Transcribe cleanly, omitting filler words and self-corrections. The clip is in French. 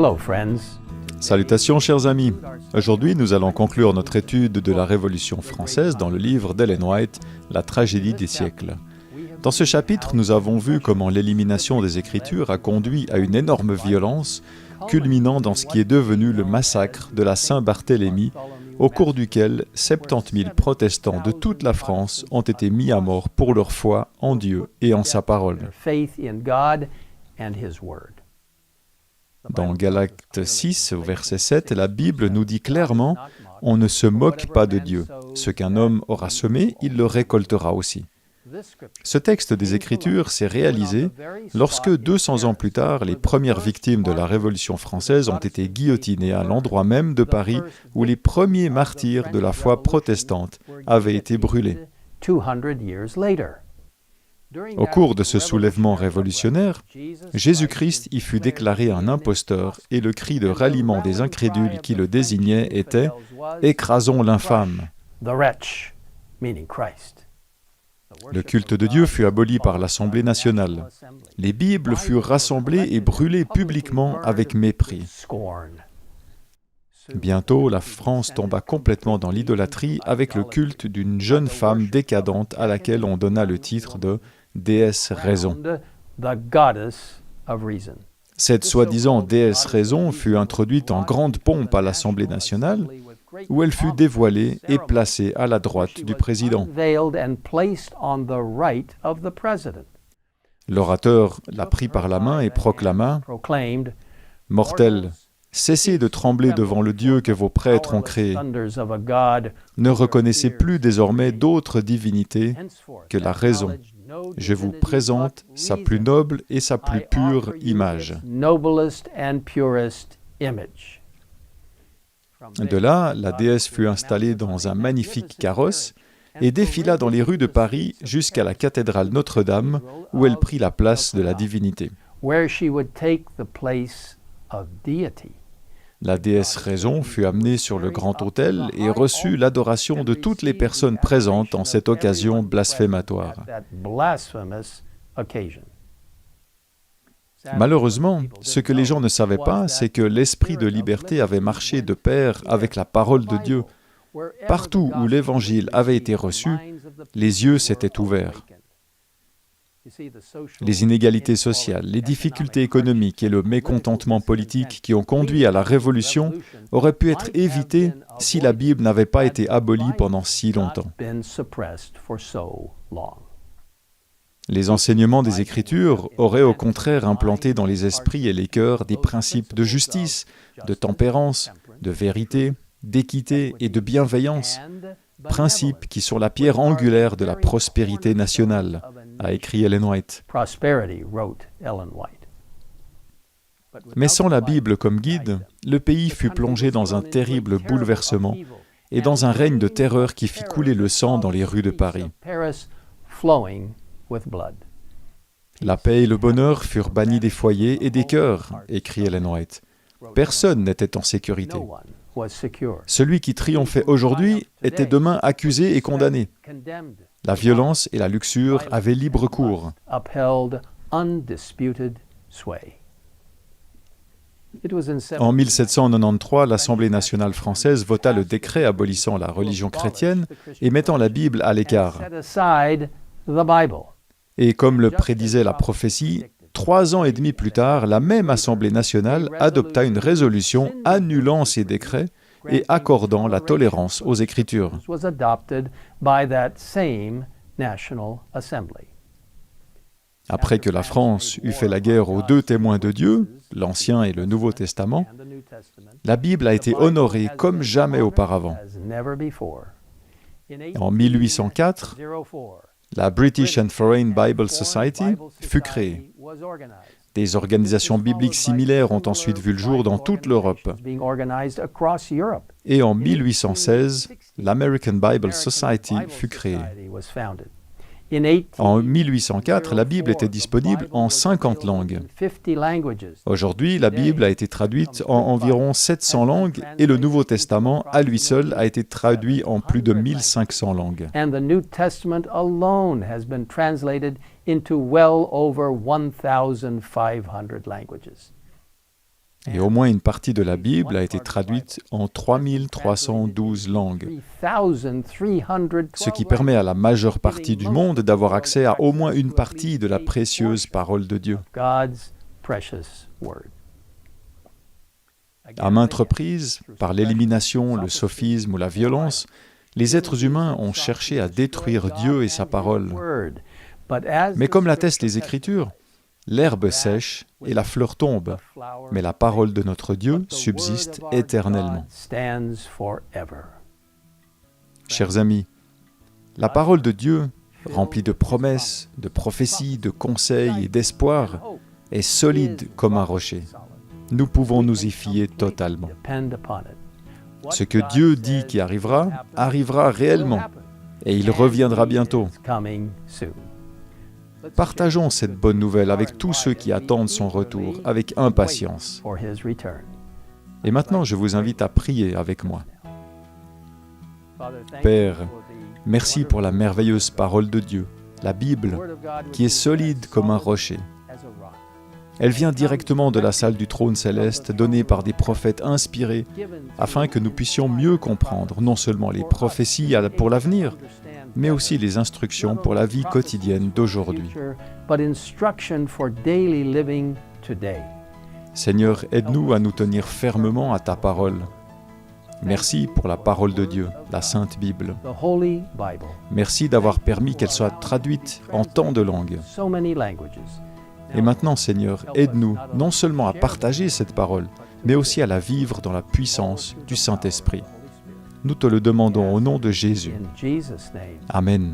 Hello, friends. Salutations chers amis. Aujourd'hui, nous allons conclure notre étude de la Révolution française dans le livre d'Ellen White, La tragédie des siècles. Dans ce chapitre, nous avons vu comment l'élimination des Écritures a conduit à une énorme violence, culminant dans ce qui est devenu le massacre de la Saint-Barthélemy, au cours duquel 70 000 protestants de toute la France ont été mis à mort pour leur foi en Dieu et en sa parole. Dans Galates 6, au verset 7, la Bible nous dit clairement « On ne se moque pas de Dieu. Ce qu'un homme aura semé, il le récoltera aussi. » Ce texte des Écritures s'est réalisé lorsque, 200 ans plus tard, les premières victimes de la Révolution française ont été guillotinées à l'endroit même de Paris où les premiers martyrs de la foi protestante avaient été brûlés. Au cours de ce soulèvement révolutionnaire, Jésus-Christ y fut déclaré un imposteur et le cri de ralliement des incrédules qui le désignaient était « Écrasons l'infâme ». Le culte de Dieu fut aboli par l'Assemblée nationale. Les Bibles furent rassemblées et brûlées publiquement avec mépris. Bientôt, la France tomba complètement dans l'idolâtrie avec le culte d'une jeune femme décadente à laquelle on donna le titre de déesse raison. Cette soi-disant déesse raison fut introduite en grande pompe à l'Assemblée nationale, où elle fut dévoilée et placée à la droite du président. L'orateur la prit par la main et proclama « Mortels, cessez de trembler devant le Dieu que vos prêtres ont créé. Ne reconnaissez plus désormais d'autre divinité que la raison. Je vous présente sa plus noble et sa plus pure image. » De là, la déesse fut installée dans un magnifique carrosse et défila dans les rues de Paris jusqu'à la cathédrale Notre-Dame, où elle prit la place de la divinité. La déesse Raison fut amenée sur le grand autel et reçut l'adoration de toutes les personnes présentes en cette occasion blasphématoire. Malheureusement, ce que les gens ne savaient pas, c'est que l'esprit de liberté avait marché de pair avec la parole de Dieu. Partout où l'Évangile avait été reçu, les yeux s'étaient ouverts. Les inégalités sociales, les difficultés économiques et le mécontentement politique qui ont conduit à la Révolution auraient pu être évités si la Bible n'avait pas été abolie pendant si longtemps. Les enseignements des Écritures auraient au contraire implanté dans les esprits et les cœurs des principes de justice, de tempérance, de vérité, d'équité et de bienveillance, principes qui sont la pierre angulaire de la prospérité nationale, a écrit Ellen White. Mais sans la Bible comme guide, le pays fut plongé dans un terrible bouleversement et dans un règne de terreur qui fit couler le sang dans les rues de Paris. La paix et le bonheur furent bannis des foyers et des cœurs, écrit Ellen White. Personne n'était en sécurité. Celui qui triomphait aujourd'hui était demain accusé et condamné. La violence et la luxure avaient libre cours. En 1793, l'Assemblée nationale française vota le décret abolissant la religion chrétienne et mettant la Bible à l'écart. Et comme le prédisait la prophétie, 3 ans et demi plus tard, la même Assemblée nationale adopta une résolution annulant ces décrets et accordant la tolérance aux Écritures. Après que la France eut fait la guerre aux 2 témoins de Dieu, l'Ancien et le Nouveau Testament, la Bible a été honorée comme jamais auparavant. En 1804, la British and Foreign Bible Society fut créée. Des organisations bibliques similaires ont ensuite vu le jour dans toute l'Europe. Et en 1816, l'American Bible Society fut créée. En 1804, la Bible était disponible en 50 langues. Aujourd'hui, la Bible a été traduite en environ 700 langues et le Nouveau Testament, à lui seul, a été traduit en plus de 1500 langues. Et au moins une partie de la Bible a été traduite en 3312 langues, ce qui permet à la majeure partie du monde d'avoir accès à au moins une partie de la précieuse parole de Dieu. À maintes reprises, par l'élimination, le sophisme ou la violence, les êtres humains ont cherché à détruire Dieu et sa parole. Mais comme l'attestent les Écritures, l'herbe sèche et la fleur tombe, mais la parole de notre Dieu subsiste éternellement. Chers amis, la parole de Dieu, remplie de promesses, de prophéties, de conseils et d'espoir, est solide comme un rocher. Nous pouvons nous y fier totalement. Ce que Dieu dit qui arrivera, arrivera réellement, et il reviendra bientôt. Partageons cette bonne nouvelle avec tous ceux qui attendent son retour, avec impatience. Et maintenant, je vous invite à prier avec moi. Père, merci pour la merveilleuse parole de Dieu, la Bible, qui est solide comme un rocher. Elle vient directement de la salle du trône céleste, donnée par des prophètes inspirés, afin que nous puissions mieux comprendre non seulement les prophéties pour l'avenir, mais aussi les instructions pour la vie quotidienne d'aujourd'hui. Seigneur, aide-nous à nous tenir fermement à ta parole. Merci pour la parole de Dieu, la Sainte Bible. Merci d'avoir permis qu'elle soit traduite en tant de langues. Et maintenant, Seigneur, aide-nous non seulement à partager cette parole, mais aussi à la vivre dans la puissance du Saint-Esprit. Nous te le demandons au nom de Jésus. Amen.